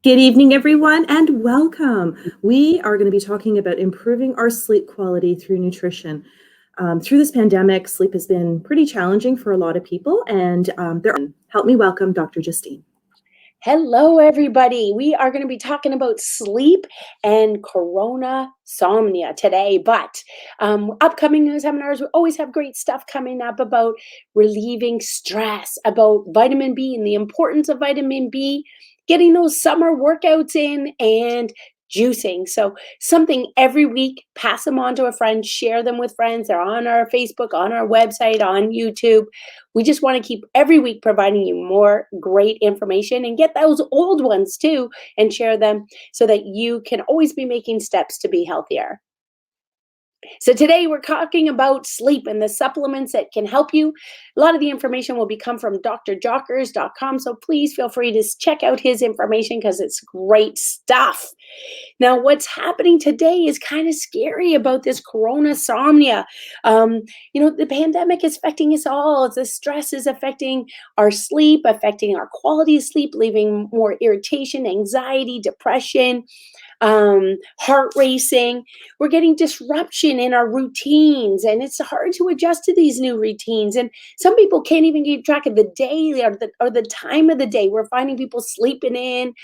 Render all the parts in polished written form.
Good evening, everyone, and welcome. We are going to be talking about improving our sleep quality through nutrition. Through this pandemic, sleep has been pretty challenging for a lot of people, and help me welcome Dr. Justine. Hello, everybody. We are going to be talking about sleep and coronasomnia today, but upcoming seminars, we always have great stuff coming up about relieving stress, about vitamin B and the importance of vitamin B, getting those summer workouts in, and juicing. So something every week, pass them on to a friend, share them with friends. They're on our Facebook, on our website, on YouTube. We just want to keep every week providing you more great information and get those old ones too and share them so that you can always be making steps to be healthier. So today we're talking about sleep and the supplements that can help you. A lot of the information will come from drjockers.com, so please feel free to check out his information because it's great stuff. Now, what's happening today is kind of scary about this coronasomnia. The pandemic is affecting us all. The stress is affecting our sleep, affecting our quality of sleep, leaving more irritation, anxiety, depression, heart racing. We're getting disruption in our routines, and it's hard to adjust to these new routines. And some people can't even keep track of the day or the time of the day. We're finding people sleeping in,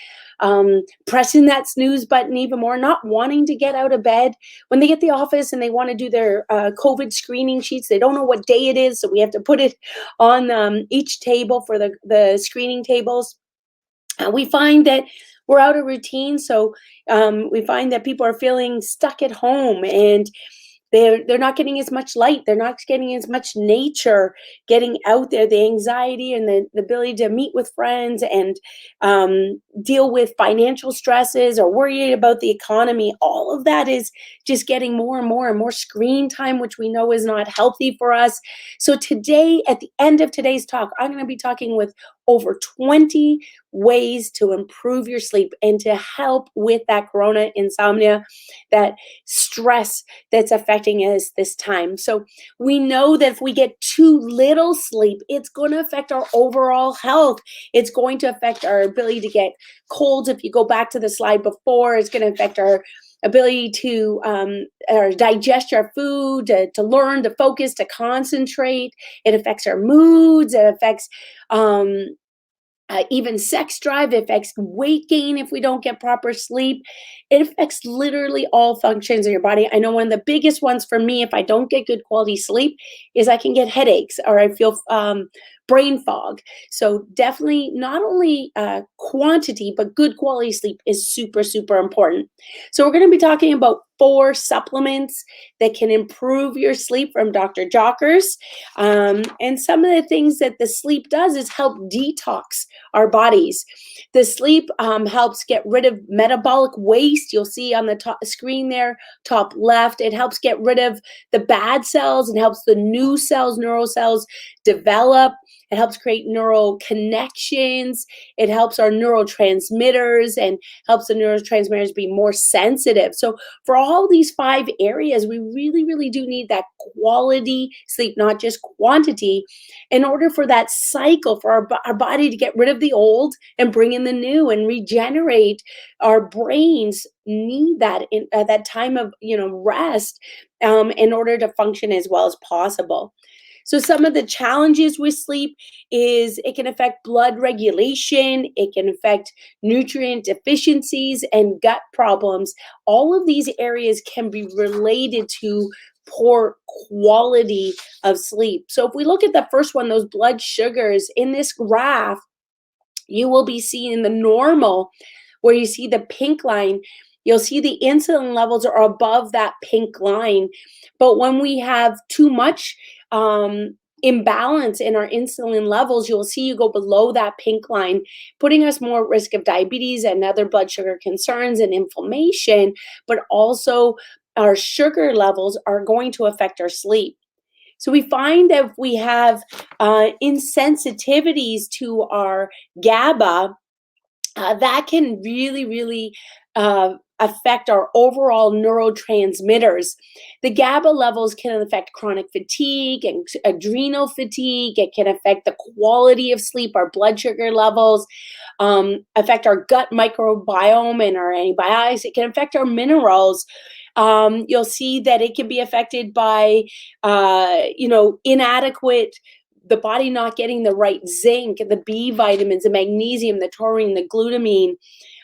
pressing that snooze button even more, not wanting to get out of bed. When they get to the office and they want to do their COVID screening sheets, they don't know what day it is, so we have to put it on each table for the screening tables. We find that we're out of routine, so we find that people are feeling stuck at home, and they're not getting as much light. They're not getting as much nature getting out there. The anxiety and the ability to meet with friends and deal with financial stresses or worry about the economy, all of that is just getting more and more and more screen time, which we know is not healthy for us. So today, at the end of today's talk, I'm going to be talking with over 20 ways to improve your sleep and to help with that corona insomnia, that stress that's affecting us this time. So we know that if we get too little sleep, it's going to affect our overall health. It's going to affect our ability to get colds. If you go back to the slide before, it's going to affect our ability to digest our food, to learn, to focus, to concentrate. It affects our moods. It affects even sex drive. It affects weight gain if we don't get proper sleep. It affects literally all functions of your body. I know one of the biggest ones for me, if I don't get good quality sleep, is I can get headaches or I feel brain fog. So definitely not only quantity, but good quality sleep is super, super important. So we're going to be talking about 4 supplements that can improve your sleep from Dr. Jockers. And some of the things that the sleep does is help detox our bodies. The sleep helps get rid of metabolic waste. You'll see on the top screen there, top left, it helps get rid of the bad cells and helps the new cells, neural cells, develop. It helps create neural connections. It helps our neurotransmitters and helps the neurotransmitters be more sensitive. So for all these 5 areas, we really, really do need that quality sleep, not just quantity, in order for that cycle, for our body to get rid of the old and bring in the new and regenerate. Our brains need that in that time of rest in order to function as well as possible. So some of the challenges with sleep is it can affect blood regulation, it can affect nutrient deficiencies and gut problems. All of these areas can be related to poor quality of sleep. So if we look at the first one, those blood sugars in this graph, you will be seeing the normal, where you see the pink line. You'll see the insulin levels are above that pink line. But when we have too much imbalance in our insulin levels, you'll see you go below that pink line, putting us more at risk of diabetes and other blood sugar concerns and inflammation, but also our sugar levels are going to affect our sleep. So we find that if we have insensitivities to our GABA, that can really, really affect our overall neurotransmitters. The GABA levels can affect chronic fatigue and adrenal fatigue. It can affect the quality of sleep, our blood sugar levels, affect our gut microbiome and our antibiotics. It can affect our minerals. You'll see that it can be affected by, inadequate, the body not getting the right zinc, the B vitamins, the magnesium, the taurine, the glutamine.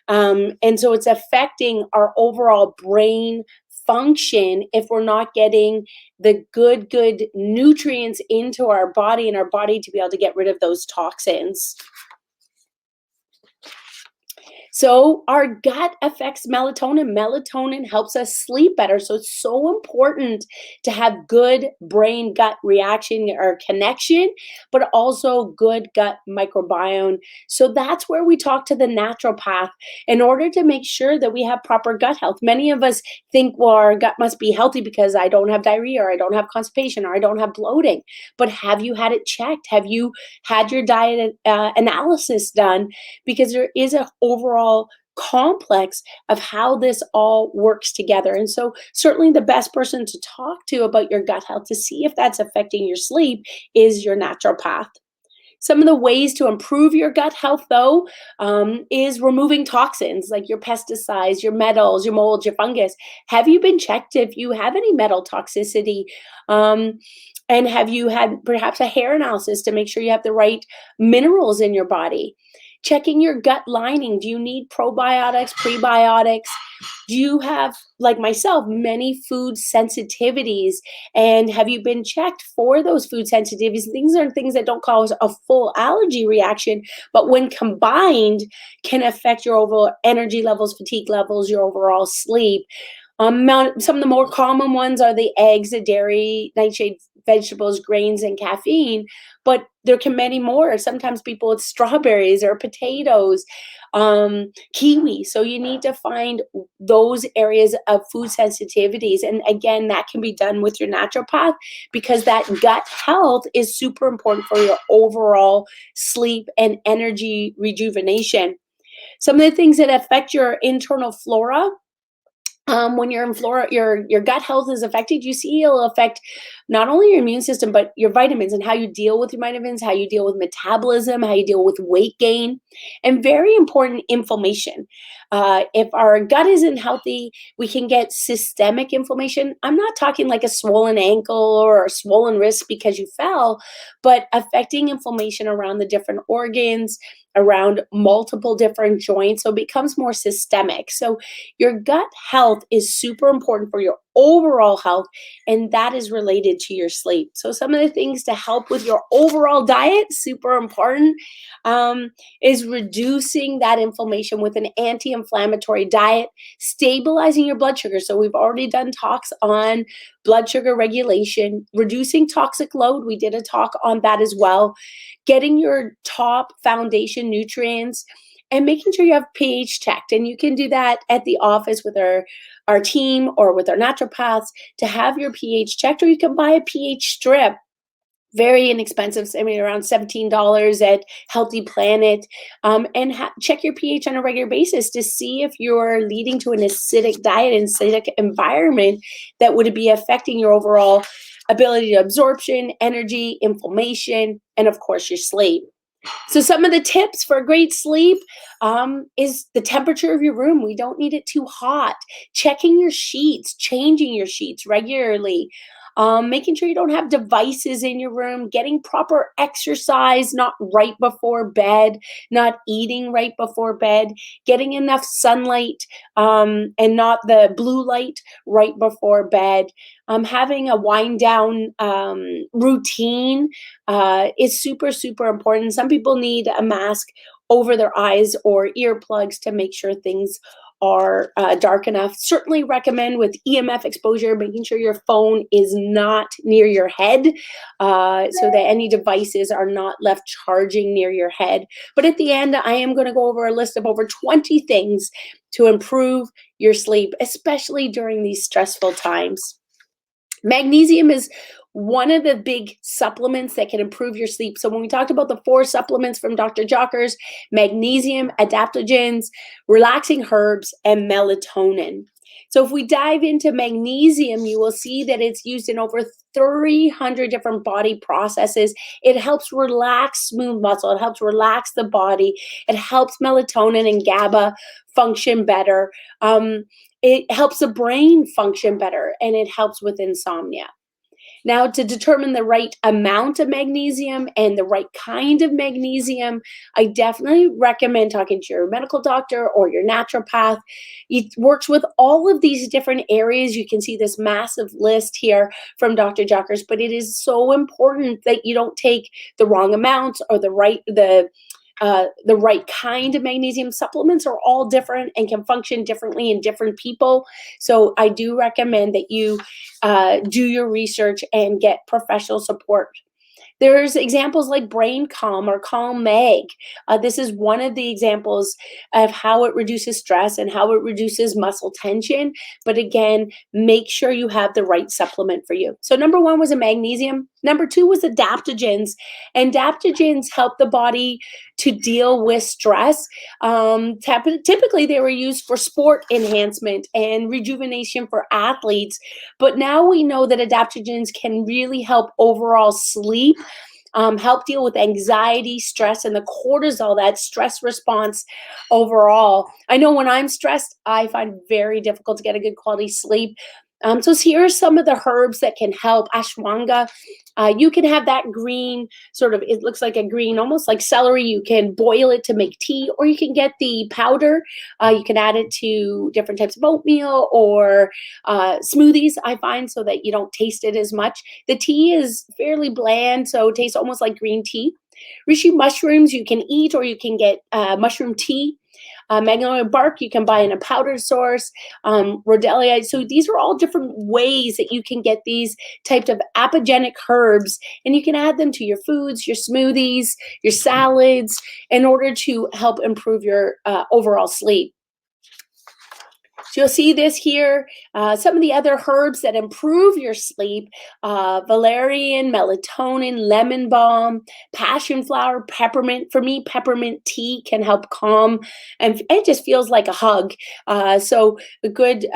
And so it's affecting our overall brain function if we're not getting the good nutrients into our body and our body to be able to get rid of those toxins. So our gut affects melatonin. Melatonin helps us sleep better. So it's so important to have good brain gut reaction or connection, but also good gut microbiome. So that's where we talk to the naturopath in order to make sure that we have proper gut health. Many of us think, well, our gut must be healthy because I don't have diarrhea or I don't have constipation or I don't have bloating. But have you had it checked? Have you had your diet analysis done? Because there is an overall complex of how this all works together. And so certainly the best person to talk to about your gut health to see if that's affecting your sleep is your naturopath. Some of the ways to improve your gut health, though, is removing toxins like your pesticides, your metals, your molds, your fungus. Have you been checked if you have any metal toxicity? And have you had perhaps a hair analysis to make sure you have the right minerals in your body? Checking your gut lining. Do you need probiotics, prebiotics? Do you have, like myself, many food sensitivities? And have you been checked for those food sensitivities? These are things that don't cause a full allergy reaction, but when combined, can affect your overall energy levels, fatigue levels, your overall sleep. Some of the more common ones are the eggs, the dairy, nightshade vegetables, grains, and caffeine, but there can be many more. Sometimes people, it's strawberries or potatoes, kiwi. So you need to find those areas of food sensitivities. And again, that can be done with your naturopath because that gut health is super important for your overall sleep and energy rejuvenation. Some of the things that affect your internal flora, when you're in flora, your gut health is affected, you see it'll affect not only your immune system, but your vitamins and how you deal with your vitamins, how you deal with metabolism, how you deal with weight gain, and very important, inflammation. If our gut isn't healthy, we can get systemic inflammation. I'm not talking like a swollen ankle or a swollen wrist because you fell, but affecting inflammation around the different organs, around multiple different joints. So it becomes more systemic. So your gut health is super important for your overall health, and that is related to your sleep. So some of the things to help with your overall diet, super important, is reducing that inflammation with an anti-inflammatory diet, stabilizing your blood sugar. So we've already done talks on blood sugar regulation, reducing toxic load. We did a talk on that as well. Getting your top foundation nutrients and making sure you have pH checked. And you can do that at the office with our team or with our naturopaths to have your pH checked, or you can buy a pH strip. Very inexpensive, I mean, around $17 at Healthy Planet, and check your pH on a regular basis to see if you're leading to an acidic diet, acidic environment that would be affecting your overall ability to absorption, energy, inflammation, and of course your sleep. So some of the tips for great sleep is the temperature of your room. We don't need it too hot. Checking your sheets, changing your sheets regularly. Making sure you don't have devices in your room, getting proper exercise, not right before bed, not eating right before bed, getting enough sunlight and not the blue light right before bed, having a wind down routine is super, super important. Some people need a mask over their eyes or earplugs to make sure things are dark enough. Certainly recommend with EMF exposure, making sure your phone is not near your head so that any devices are not left charging near your head. But at the end, I am going to go over a list of over 20 things to improve your sleep, especially during these stressful times. Magnesium is one of the big supplements that can improve your sleep. So when we talked about the 4 supplements from Dr. Jocker's, magnesium, adaptogens, relaxing herbs, and melatonin. So if we dive into magnesium, you will see that it's used in over 300 different body processes. It helps relax smooth muscle. It helps relax the body. It helps melatonin and GABA function better. It helps the brain function better, and it helps with insomnia. Now, to determine the right amount of magnesium and the right kind of magnesium, I definitely recommend talking to your medical doctor or your naturopath. It works with all of these different areas. You can see this massive list here from Dr. Jockers, but it is so important that you don't take the wrong amounts or the right kind of magnesium. Supplements are all different and can function differently in different people. So I do recommend that you do your research and get professional support. There's examples like Brain Calm or Calm Mag. This is one of the examples of how it reduces stress and how it reduces muscle tension. But again, make sure you have the right supplement for you. So number 1 was a magnesium. Number 2 was adaptogens. And adaptogens help the body to deal with stress. Typically, they were used for sport enhancement and rejuvenation for athletes. But now we know that adaptogens can really help overall sleep, help deal with anxiety, stress, and the cortisol, that stress response overall. I know when I'm stressed, I find it very difficult to get a good quality sleep. So here are some of the herbs that can help. Ashwagandha. You can have that green, sort of, it looks like a green, almost like celery. You can boil it to make tea, or you can get the powder. You can add it to different types of oatmeal or smoothies, I find, so that you don't taste it as much. The tea is fairly bland, so it tastes almost like green tea. Reishi mushrooms you can eat, or you can get mushroom tea. Magnolia bark you can buy in a powdered source. Rhodiola. So these are all different ways that you can get these types of apogenic herbs, and you can add them to your foods, your smoothies, your salads, in order to help improve your overall sleep. So you'll see this here. Some of the other herbs that improve your sleep: valerian, melatonin, lemon balm, passion flower, peppermint. For me, peppermint tea can help calm, and it just feels like a hug. So a good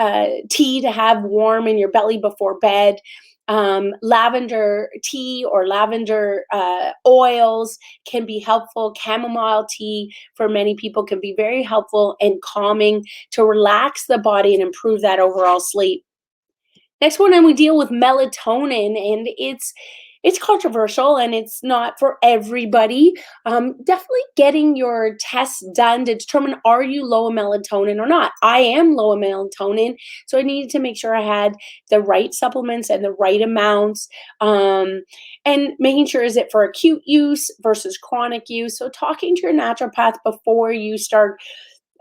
tea to have warm in your belly before bed. Lavender tea or lavender oils can be helpful. Chamomile tea for many people can be very helpful and calming to relax the body and improve that overall sleep. Next one, and we deal with melatonin, and it's controversial and it's not for everybody. Definitely getting your tests done to determine, are you low in melatonin or not. I am low in melatonin, so I needed to make sure I had the right supplements and the right amounts, and making sure, is it for acute use versus chronic use. So talking to your naturopath before you start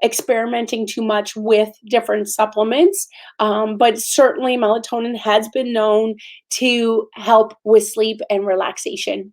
experimenting too much with different supplements. But certainly melatonin has been known to help with sleep and relaxation.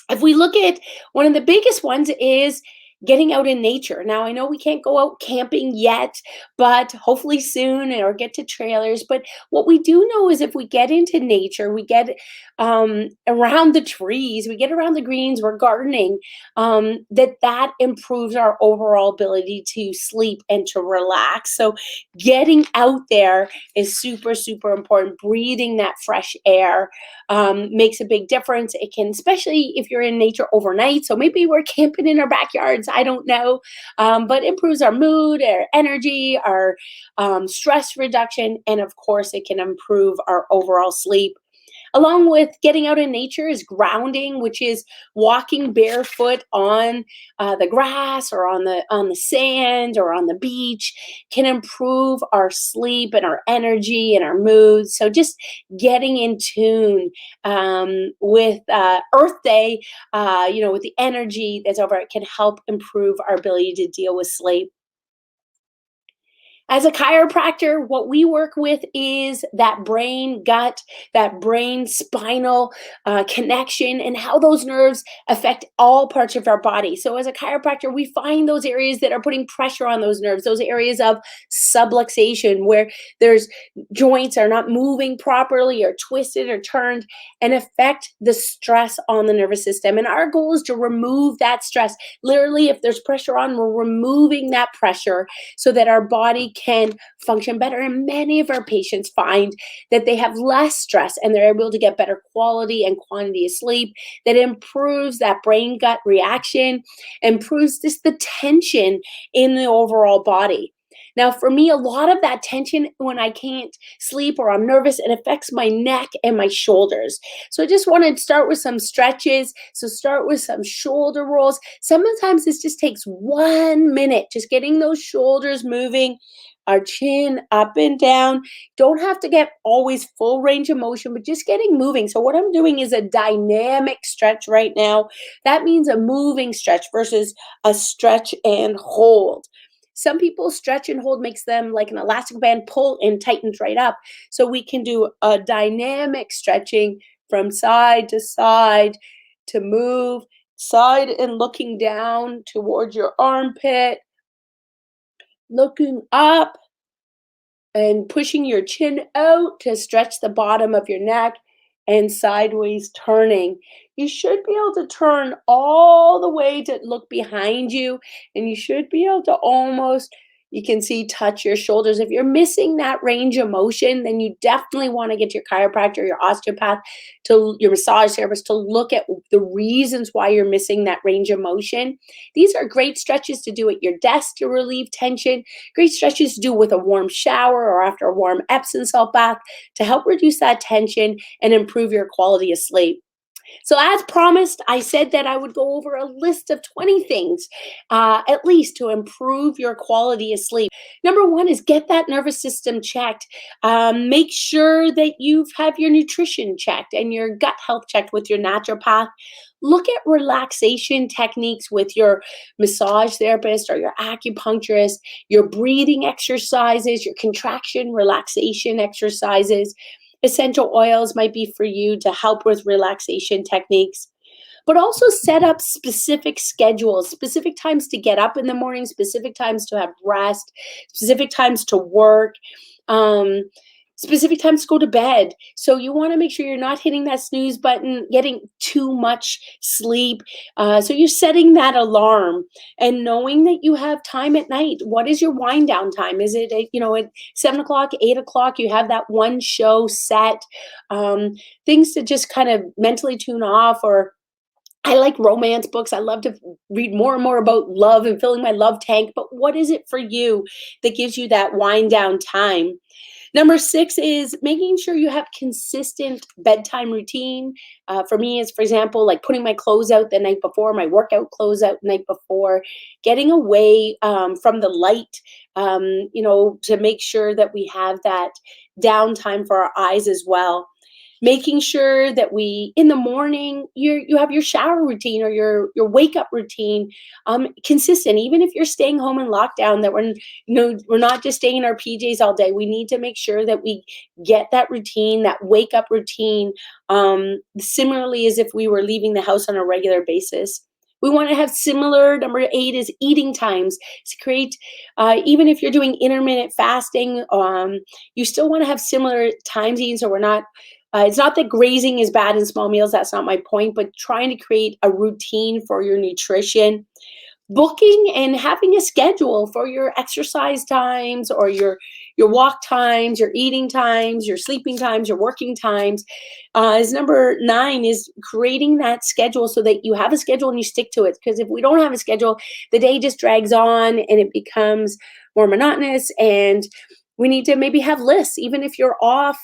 If we look at one of the biggest ones is getting out in nature. Now, I know we can't go out camping yet, but hopefully soon, or get to trailers. But what we do know is if we get into nature, we get around the trees, we get around the greens, we're gardening, that improves our overall ability to sleep and to relax. So getting out there is super, super important. Breathing that fresh air makes a big difference. It can, especially if you're in nature overnight. So maybe we're camping in our backyards, I don't know, but improves our mood, our energy, our stress reduction, and of course, it can improve our overall sleep. Along with getting out in nature is grounding, which is walking barefoot on the grass or on the sand or on the beach, can improve our sleep and our energy and our mood. So just getting in tune with Earth Day, with the energy that's over, it can help improve our ability to deal with sleep. As a chiropractor, what we work with is that brain gut, that brain spinal connection, and how those nerves affect all parts of our body. So, as a chiropractor, we find those areas that are putting pressure on those nerves, those areas of subluxation where there's joints are not moving properly or twisted or turned and affect the stress on the nervous system. And our goal is to remove that stress. Literally, if there's pressure on, we're removing that pressure so that our body can function better. And many of our patients find that they have less stress and they're able to get better quality and quantity of sleep that improves that brain gut reaction, improves just the tension in the overall body. Now, for me, a lot of that tension when I can't sleep or I'm nervous, it affects my neck and my shoulders. So I just want to start with some stretches. So start with some shoulder rolls. Sometimes this just takes 1 minute, just getting those shoulders moving, our chin up and down. Don't have to get always full range of motion, but just getting moving. So what I'm doing is a dynamic stretch right now. That means a moving stretch versus a stretch and hold. Some people stretch and hold makes them like an elastic band pull and tightens right up. So we can do a dynamic stretching from side to move side and looking down towards your armpit, looking up and pushing your chin out to stretch the bottom of your neck and sideways turning. You should be able to turn all the way to look behind you, and you should be able to almost, you can see, touch your shoulders. If you're missing that range of motion, then you definitely want to get your chiropractor, your osteopath, to your massage therapist to look at the reasons why you're missing that range of motion. These are great stretches to do at your desk to relieve tension, great stretches to do with a warm shower or after a warm Epsom salt bath to help reduce that tension and improve your quality of sleep. So, as promised, I said that I would go over a list of 20 things, at least, to improve your quality of sleep. Number one is get that nervous system checked. Make sure that you have your nutrition checked and your gut health checked with your naturopath. Look at relaxation techniques with your massage therapist or your acupuncturist, your breathing exercises, your contraction relaxation exercises. Essential oils might be for you to help with relaxation techniques, but also set up specific schedules, specific times to get up in the morning, specific times to have rest, specific times to work, um, specific times to go to bed. So you want to make sure you're not hitting that snooze button, getting too much sleep. So you're setting that alarm and knowing that you have time at night. What is your wind down time? Is it, at 7 o'clock, 8 o'clock, you have that one show set, um, things to just kind of mentally tune off. Or I like romance books. I love to read more and more about love and filling my love tank. But what is it for you that gives you that wind down time? Number six is making sure you have consistent bedtime routine. For me, it's, for example, like putting my clothes out the night before, my workout clothes out the night before, getting away from the light, to make sure that we have that downtime for our eyes as well. Making sure that we, in the morning, you have your shower routine or your wake up routine consistent. Even if you're staying home in lockdown, that we're not just staying in our PJs all day. We need to make sure that we get that routine, that wake up routine, similarly as if we were leaving the house on a regular basis. We want to have similar. Number eight is eating times to create, even if you're doing intermittent fasting, you still want to have similar times eating. So we're not, it's not that grazing is bad in small meals. That's not my point, but trying to create a routine for your nutrition. Booking and having a schedule for your exercise times or your walk times, your eating times, your sleeping times, your working times. Is number nine is creating that schedule so that you have a schedule and you stick to it. Because if we don't have a schedule, the day just drags on and it becomes more monotonous. And we need to maybe have lists, even if you're off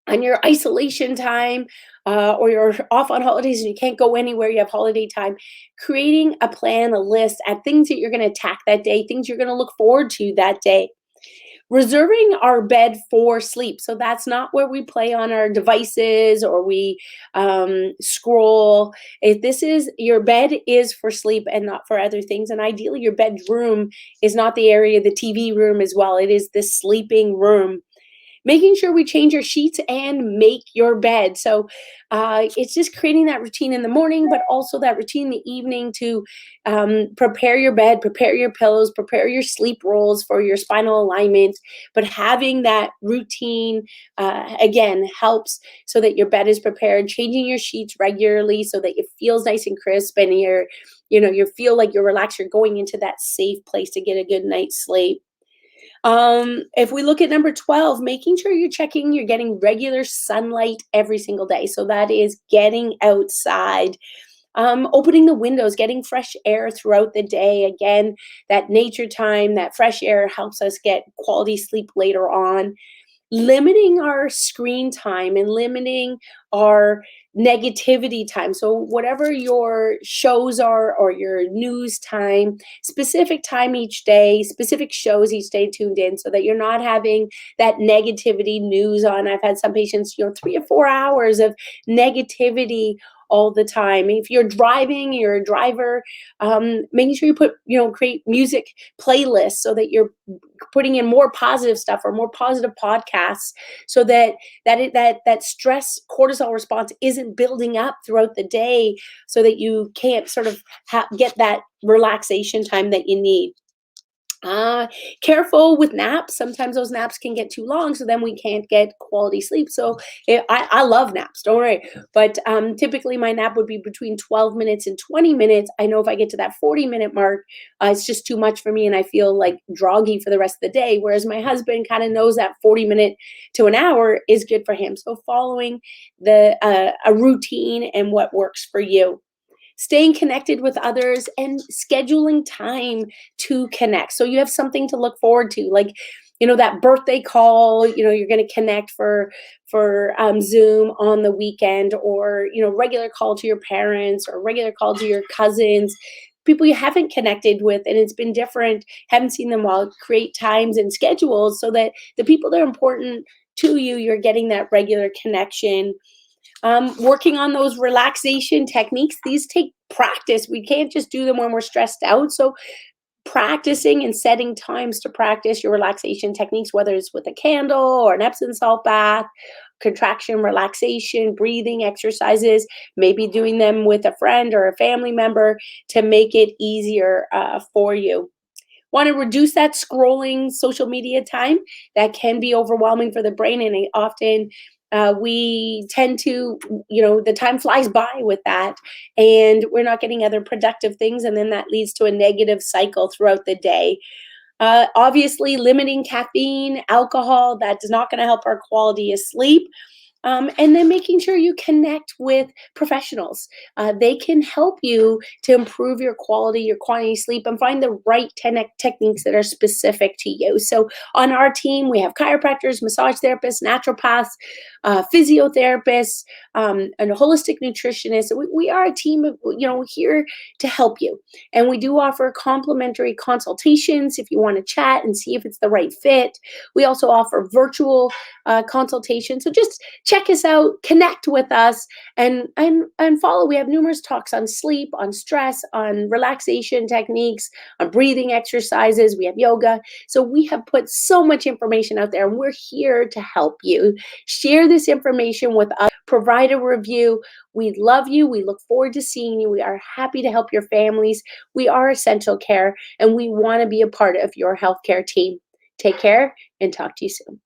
on your isolation time, or you're off on holidays and you can't go anywhere, you have holiday time, creating a plan, a list at things that you're going to attack that day, things you're going to look forward to that day. reserving our bed for sleep. So that's not where we play on our devices or we scroll. If this is your bed is for sleep and not for other things. And ideally, your bedroom is not the area, the TV room as well. It is the sleeping room. Making sure we change your sheets and make your bed. So it's just creating that routine in the morning, but also that routine in the evening to prepare your bed, prepare your pillows, prepare your sleep rolls for your spinal alignment. But having that routine, again, helps so that your bed is prepared, changing your sheets regularly so that it feels nice and crisp and you feel like you're relaxed, you're going into that safe place to get a good night's sleep. If we look at number 12, making sure you're getting regular sunlight every single day. So that is getting outside, opening the windows, getting fresh air throughout the day. Again, that nature time, that fresh air helps us get quality sleep later on. Limiting our screen time and limiting our negativity time. So whatever your shows are or your news time, specific time each day, specific shows each day tuned in so that you're not having that negativity news on. I've had some patients, 3 or 4 hours of negativity all the time. If you're driving, you're a driver, making sure create music playlists so that you're putting in more positive stuff or more positive podcasts so that stress cortisol response isn't building up throughout the day so that you can't sort of get that relaxation time that you need. Careful with naps. Sometimes those naps can get too long, so then we can't get quality sleep. So I love naps, don't worry. But typically my nap would be between 12 minutes and 20 minutes. I know if I get to that 40-minute mark, it's just too much for me and I feel like groggy for the rest of the day. Whereas my husband kind of knows that 40-minute to an hour is good for him. So following a routine and what works for you. Staying connected with others and scheduling time to connect. So you have something to look forward to, like, that birthday call, you're going to connect for Zoom on the weekend, or, regular call to your parents or regular call to your cousins, people you haven't connected with and it's been different, haven't seen them all. Create times and schedules so that the people that are important to you, you're getting that regular connection. Working on those relaxation techniques. These take practice. We can't just do them when we're stressed out. So practicing and setting times to practice your relaxation techniques, whether it's with a candle or an Epsom salt bath, contraction, relaxation, breathing exercises, maybe doing them with a friend or a family member to make it easier for you. Want to reduce that scrolling social media time. That can be overwhelming for the brain, and often we tend to, the time flies by with that, and we're not getting other productive things, and then that leads to a negative cycle throughout the day. Obviously, limiting caffeine, alcohol, that is not going to help our quality of sleep. And then making sure you connect with professionals. They can help you to improve your quantity of sleep, and find the right techniques that are specific to you. So on our team, we have chiropractors, massage therapists, naturopaths, physiotherapists, and holistic nutritionists. We are a team of, here to help you. And we do offer complimentary consultations if you want to chat and see if it's the right fit. We also offer virtual consultations. So just check us out, connect with us, and follow. We have numerous talks on sleep, on stress, on relaxation techniques, on breathing exercises. We have yoga. So we have put so much information out there, and we're here to help you. Share this information with us. Provide a review. We love you. We look forward to seeing you. We are happy to help your families. We are Essential Care, and we want to be a part of your healthcare team. Take care and talk to you soon.